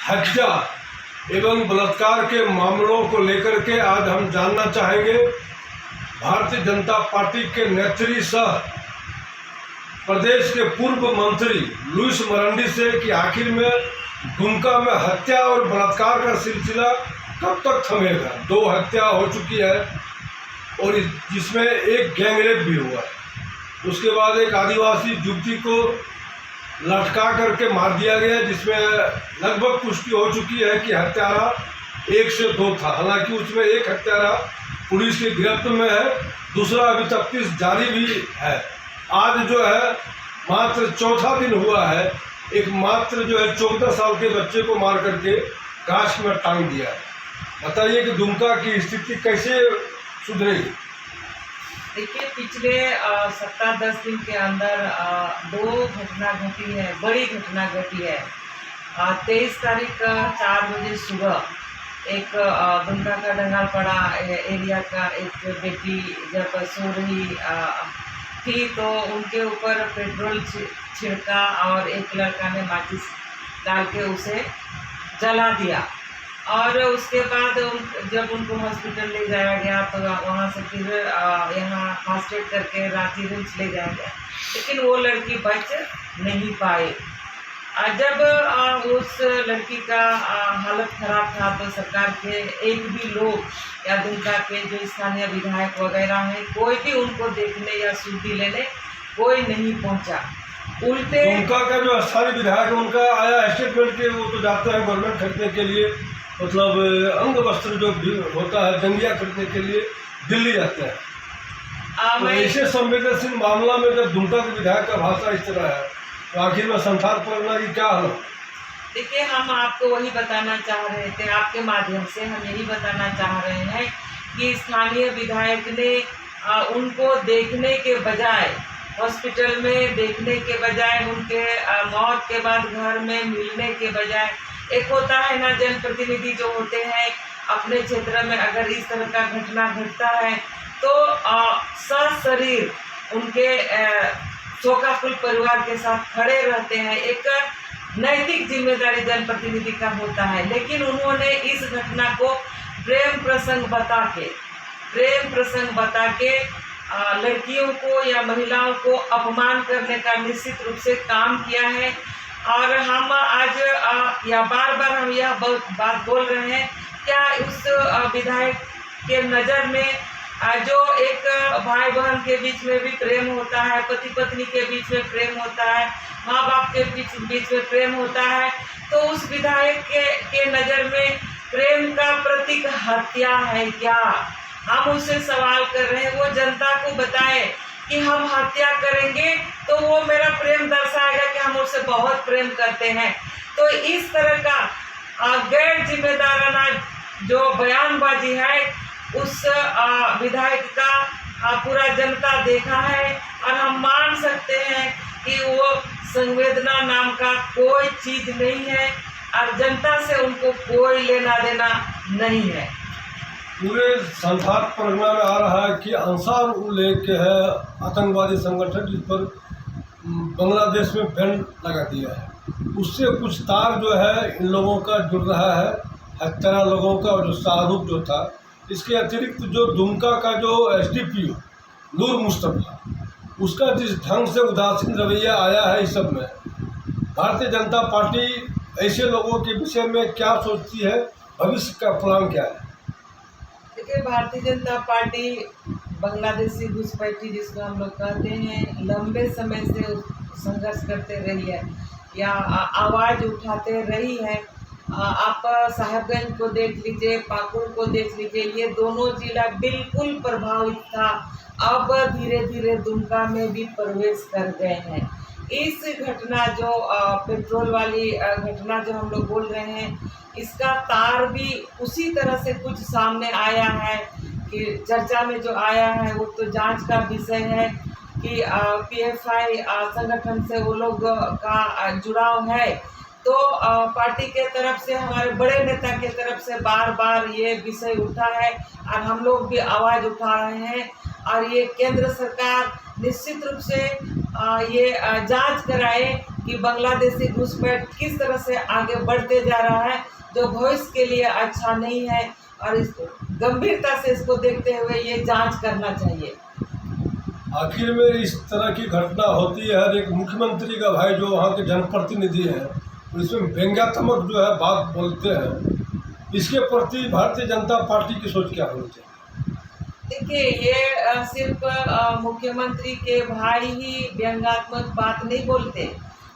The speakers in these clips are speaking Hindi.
हत्या एवं बलात्कार के मामलों को लेकर के आज हम जानना चाहेंगे भारतीय जनता पार्टी के नेत्री सह प्रदेश के पूर्व मंत्री लुइस मरांडी से कि आखिर में दुमका में हत्या और बलात्कार का सिलसिला कब तक थमेगा। 2 हत्या हो चुकी है और जिसमें एक गैंगरेप भी हुआ है। उसके बाद एक आदिवासी युवती को लटका करके मार दिया गया, जिसमें लगभग पुष्टि हो चुकी है कि हत्यारा 1 से 2 था। हालांकि उसमें एक हत्यारा पुलिस की गिरफ्त में है, दूसरा अभी तफ्तीश जारी भी है। आज जो है मात्र 4था दिन हुआ है, एक मात्र जो है 14 साल के बच्चे को मार करके गाछ में टांग दिया है। बताइए कि दुमका की स्थिति कैसे सुधरेगी। देखिए, पिछले 7-10 दिन के अंदर 2 घटना घटी है, बड़ी घटना घटी है। 23 तारीख 4 बजे सुबह एक दुमका का डंगालपड़ा एरिया का एक बेटी जब सो रही थी तो उनके ऊपर पेट्रोल छिड़का और एक लड़का ने माचिस डाल के उसे जला दिया। और उसके बाद जब उनको हॉस्पिटल ले जाया गया तो वहाँ से फिर यहाँ फास्ट एड करके रांची रिम्स ले जाया गया, लेकिन वो लड़की बच नहीं पाई। जब उस लड़की का हालत खराब था तो सरकार के एक भी लोग या दुमका के जो स्थानीय विधायक वगैरह हैं, कोई भी उनको देखने या सुधि लेने कोई नहीं पहुंचा। उल्टे दुमका का जो स्थानीय विधायक है उनका आया स्टेटमेंट के वो तो जाते हैं गवर्नमेंट खरीदने के लिए, मतलब अंग वस्त्र जो होता है दंगिया खरीदने के लिए दिल्ली जाते हैं। तो ऐसे संवेदनशील मामला में जब दुमका के विधायक का भाषा इस तरह है तो आखिर में संसार पड़ना की क्या हाल। देखिए, हम आपको वही बताना चाह रहे थे, आपके माध्यम से हम यही बताना चाह रहे हैं कि स्थानीय विधायक ने उनको देखने के बजाय, हॉस्पिटल में देखने के बजाय, उनके मौत के बाद घर में मिलने के बजाय, एक होता है ना जनप्रतिनिधि जो होते हैं अपने क्षेत्र में अगर इस तरह का घटना घटता है तो सशरीर उनके शोकाकुल परिवार के साथ खड़े रहते हैं। एक नैतिक जिम्मेदारी जनप्रतिनिधि का होता है, लेकिन उन्होंने इस घटना को प्रेम प्रसंग बता के लड़कियों को या महिलाओं को अपमान करने का निश्चित रूप से काम किया है। और हम आज या बार बार हम यह बात बोल रहे हैं, क्या उस विधायक के नज़र में जो एक भाई बहन के बीच में भी प्रेम होता है, पति पत्नी के बीच में प्रेम होता है, माँ बाप के बीच में प्रेम होता है, तो उस विधायक के नज़र में प्रेम का प्रतीक हत्या है क्या? हम उससे सवाल कर रहे हैं, वो जनता को बताए कि हम हत्या करेंगे तो वो मेरा प्रेम दर्शाएगा कि हम उससे बहुत प्रेम करते हैं। तो इस तरह का गैर जिम्मेदाराना जो बयानबाजी है उस विधायक का पूरा जनता देखा है, और हम मान सकते हैं कि वो संवेदना नाम का कोई चीज नहीं है और जनता से उनको कोई लेना देना नहीं है। पूरे संसार परगना में आ रहा है कि अंसार उल्लेख है आतंकवादी संगठन, जिस पर बांग्लादेश में बैन लगा दिया है, उससे कुछ तार जो है इन लोगों का जुड़ रहा है, हत्यारा लोगों का। और जो शाहरुख जो था, इसके अतिरिक्त जो दुमका का जो SDPO नूर मुस्तफा, उसका जिस ढंग से उदासीन रवैया आया है इस सब में, भारतीय जनता पार्टी ऐसे लोगों के विषय में क्या सोचती है, भविष्य का प्लान क्या है? देखिए, भारतीय जनता पार्टी बांग्लादेशी घुसपैठी जिसको हम लोग कहते हैं, लंबे समय से संघर्ष करते रही है या आवाज़ उठाते रही है। आप साहेबगंज को देख लीजिए, पाकुड़ को देख लीजिए, ये दोनों जिला बिल्कुल प्रभावित था, अब धीरे धीरे दुमका में भी प्रवेश कर गए हैं। इस घटना जो पेट्रोल वाली घटना जो हम लोग बोल रहे हैं, इसका तार भी उसी तरह से कुछ सामने आया है कि चर्चा में जो आया है वो तो जांच का विषय है कि PFI संगठन से वो लोग का जुड़ाव है। तो पार्टी के तरफ से, हमारे बड़े नेता के तरफ से बार बार ये विषय उठा है और हम लोग भी आवाज़ उठा रहे हैं, और ये केंद्र सरकार निश्चित रूप से ये जांच कराए कि बांग्लादेशी घुसपैठ किस तरह से आगे बढ़ते जा रहा है, जो भविष्य के लिए अच्छा नहीं है, और इसको गंभीरता से इसको देखते हुए ये जांच करना चाहिए। आखिर में इस तरह की घटना होती है, हर एक मुख्यमंत्री का भाई जो वहाँ के जनप्रतिनिधि हैं इसमें व्यंग्यात्मक जो है बात बोलते हैं, इसके प्रति भारतीय जनता पार्टी की सोच क्या होनी चाहिए? देखिए, ये सिर्फ मुख्यमंत्री के भाई ही व्यंग्यात्मक बात नहीं बोलते,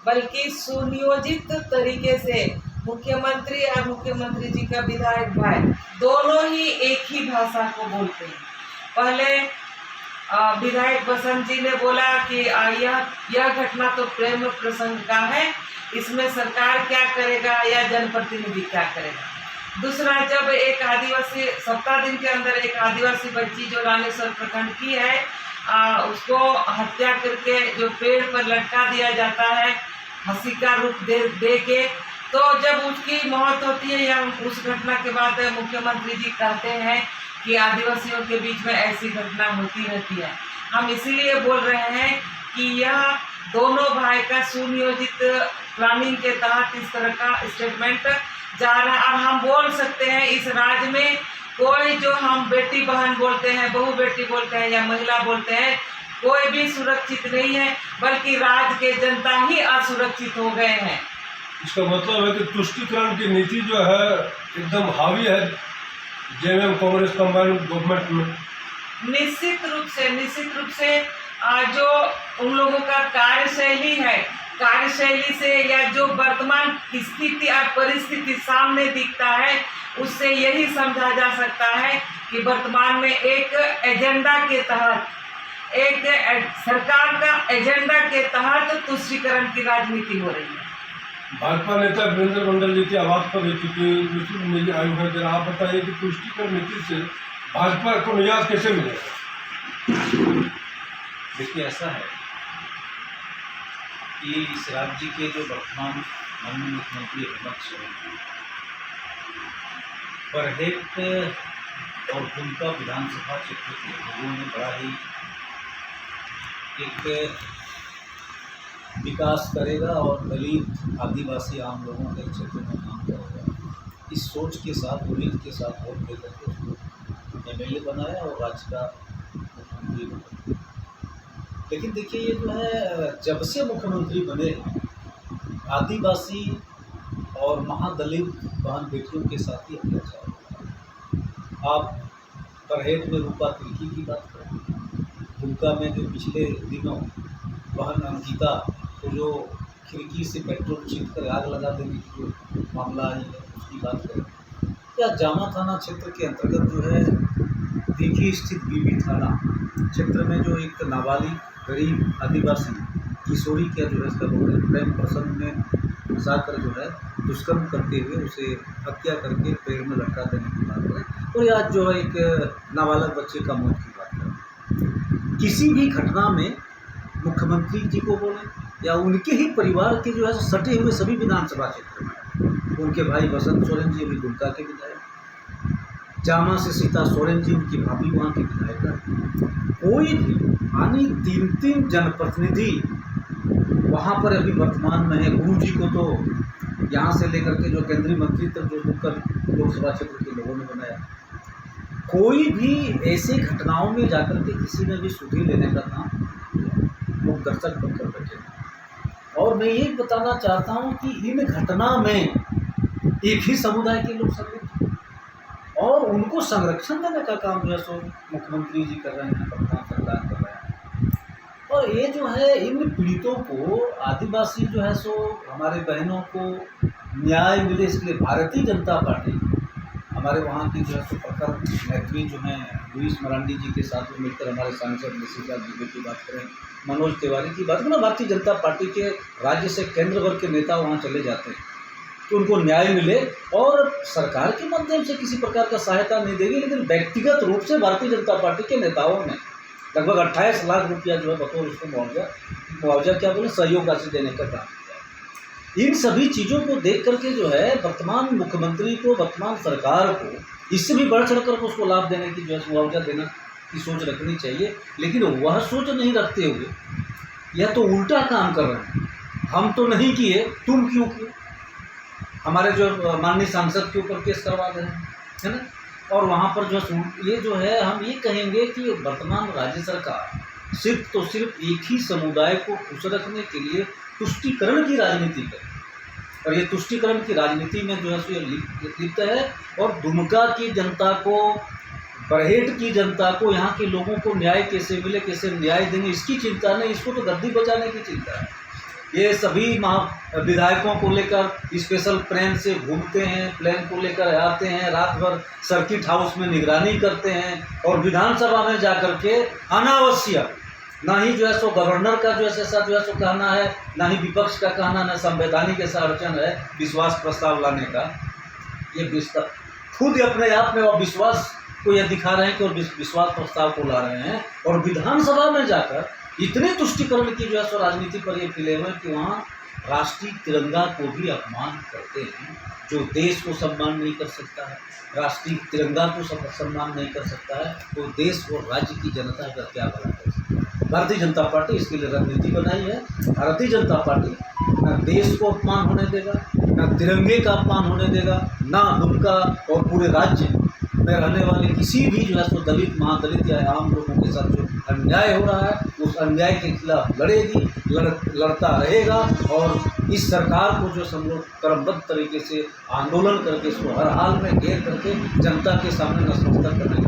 बल्कि सुनियोजित तरीके से मुख्यमंत्री और मुख्यमंत्री जी का विधायक भाई दोनों ही एक ही भाषा को बोलते हैं। पहले विधायक बसंत जी ने बोला कि यह घटना तो प्रेम प्रसंग का है, इसमें सरकार क्या करेगा या जनप्रतिनिधि क्या करेगा। दूसरा, जब एक आदिवासी 17 दिन के अंदर एक आदिवासी बच्ची जो रामेश्वर प्रखंड की है, उसको हत्या करके जो पेड़ पर लटका दिया जाता है हंसी का रूप दे के, तो जब उसकी मौत होती है या उस घटना के बाद मुख्यमंत्री जी कहते हैं कि आदिवासियों के बीच में ऐसी घटना होती रहती है। हम इसीलिए बोल रहे हैं कि यह दोनों भाई का सुनियोजित प्लानिंग के तहत इस तरह का स्टेटमेंट जा रहा है। और हम बोल सकते हैं इस राज्य में कोई जो हम बेटी बहन बोलते हैं, बहू बेटी बोलते हैं या महिला बोलते हैं, कोई भी सुरक्षित नहीं है, बल्कि राज्य के जनता ही असुरक्षित हो गए हैं। इसका मतलब है कि तुष्टीकरण की नीति जो है एकदम हावी है जेएमएम कांग्रेस कंबाइंड गवर्नमेंट में। निश्चित रूप से जो उन लोगों का कार्यशैली से या जो वर्तमान स्थिति और परिस्थिति सामने दिखता है, उससे यही समझा जा सकता है कि वर्तमान में एक एजेंडा के तहत, एक सरकार का एजेंडा के तहत तुष्टीकरण की राजनीति हो रही है। भाजपा नेता वीरेंद्र मंडल जी की आवाज पर रह चुकी विश्व नीति आयोग है, जरा आप बताइए कि तुष्टीकरण नीति से भाजपा को निजात कैसे मिलेगा? देखिए, ऐसा है कि इस राज्य के जो वर्तमान माननीय मुख्यमंत्री हेमंत सोरेन बरहेट और दुमका विधानसभा क्षेत्र के लोगों ने बड़ा ही एक विकास करेगा और दलित आदिवासी आम लोगों के क्षेत्र में काम करेगा, इस सोच के साथ, उम्मीद के साथ वोट देकर के उसको एमएलए बनाया और राज्य का मुख्यमंत्री बनाया। लेकिन देखिए, ये जो है जब से मुख्यमंत्री बने आदिवासी और महादलित बहन बेटियों के साथ ही अत्याचार हुआ। आप बरहेट में रूपा तिर्की की बात करें, दुमका में जो पिछले दिनों बहन अंकिता को जो खिड़की से पेट्रोल छींट कर आग लगा देने की जो मामला आई है उसकी बात करें, या जामा थाना क्षेत्र के अंतर्गत जो है दीघी स्थित बीबी थाना क्षेत्र में जो एक नाबालिग गरीब आदिवासी किशोरी का जो है इसका प्रेम प्रसंग में घुसाकर जो है दुष्कर्म करते हुए उसे हत्या करके पेड़ में लटका देने की बात करें, और आज जो है एक नाबालग बच्चे का मौत की बात करें। किसी भी घटना में मुख्यमंत्री जी को बोले या उनके ही परिवार के जो है सटे हुए सभी विधानसभा क्षेत्र में, उनके भाई बसंत सोरेन जी अभी दुमका के विधायक, जामा से सीता सोरेन जी उनकी भाभी वहाँ के विधायक, कोई भी यानी 3 जनप्रतिनिधि वहाँ पर अभी वर्तमान में है। गुरु जी को तो यहाँ से लेकर के जो केंद्रीय मंत्री तक जो दुमका लोकसभा क्षेत्र के लोगों ने बनाया, कोई भी ऐसे घटनाओं में जाकर के किसी ने भी सुधि लेने का काम लोग दर्शक बनकर बैठे। और मैं ये बताना चाहता हूँ कि इन घटना में एक ही समुदाय के लोग सम्मिलित और उनको संरक्षण देने का काम जो है सो मुख्यमंत्री जी कर रहे हैं, वर्तमान सरकार कर रहे हैं। और ये जो है इन पीड़ितों को, आदिवासी जो है सो हमारे बहनों को न्याय मिले, इसलिए भारतीय जनता पार्टी हमारे वहाँ की जो है सो प्रखर नेत्री जो हैं लुईस मरांडी जी के साथ में मिलकर, हमारे सांसद निशिका दुबे की बात करें, मनोज तिवारी की बात करें, भारतीय जनता पार्टी के राज्य से केंद्र वर्ग के नेता वहाँ चले जाते हैं कि उनको न्याय मिले, और सरकार के माध्यम से किसी प्रकार का सहायता नहीं देगी, लेकिन व्यक्तिगत रूप से भारतीय जनता पार्टी के नेताओं ने लगभग 28 लाख रुपया जो है बतौर उसको मुआवजा क्या बोले सहयोग राशि देने का काम किया। इन सभी चीज़ों को देख करके जो है वर्तमान मुख्यमंत्री को, वर्तमान सरकार को इससे भी बढ़ चढ़ कर उसको लाभ देने की जो है मुआवजा देना की सोच रखनी चाहिए, लेकिन वह सोच नहीं रखते हुए यह तो उल्टा काम कर रहे हैं। हम तो नहीं किए, तुम क्यों किए? हमारे जो माननीय सांसद के ऊपर केस करवा दें, है ना। और वहाँ पर जो ये जो है, हम ये कहेंगे कि वर्तमान राज्य सरकार सिर्फ तो सिर्फ एक ही समुदाय को खुश रखने के लिए तुष्टीकरण की राजनीति करे, और ये तुष्टीकरण की राजनीति में जो है सो ये लिप्त है। और दुमका की जनता को, बरहेट की जनता को, यहाँ के लोगों को न्याय कैसे मिले, कैसे न्याय देंगे, इसकी चिंता नहीं, इसको तो गद्दी बचाने की चिंता है। ये सभी विधायकों को लेकर स्पेशल प्लेन से घूमते हैं, प्लेन को लेकर आते हैं, रात भर सर्किट हाउस में निगरानी करते हैं, और विधानसभा में जाकर के अनावश्यक, ना ही जो है सो गवर्नर का जो है सो कहना है, ना ही विपक्ष का कहना, ना संवैधानिक ऐसा अड़चन है विश्वास प्रस्ताव लाने का। ये खुद अपने आप में और विश्वास को यह दिखा रहे हैं कि और विश्वास प्रस्ताव को ला रहे हैं, और विधानसभा में जाकर इतने तुष्टीकरण की जो है सो राजनीति पर ये खिले हुए हैं कि वहाँ राष्ट्रीय तिरंगा को भी अपमान करते हैं। जो देश को सम्मान नहीं कर सकता है, राष्ट्रीय तिरंगा को सम्मान नहीं कर सकता है, तो देश और राज्य की जनता का क्या भला कर सकता है। भारतीय जनता पार्टी इसके लिए रणनीति बनाई है। भारतीय जनता पार्टी न देश को अपमान होने देगा, न तिरंगे का अपमान होने देगा, ना दुमका और पूरे राज्य में रहने वाले किसी भी जो है सो दलित, महादलित या आम लोगों के साथ जो अन्याय हो रहा है, उस अन्याय के खिलाफ लड़ेगी, लड़ता रहेगा। और इस सरकार को जो हम लोग क्रमबद्ध तरीके से आंदोलन करके इसको हर हाल में घेर करके जनता के सामने नतमस्तक करने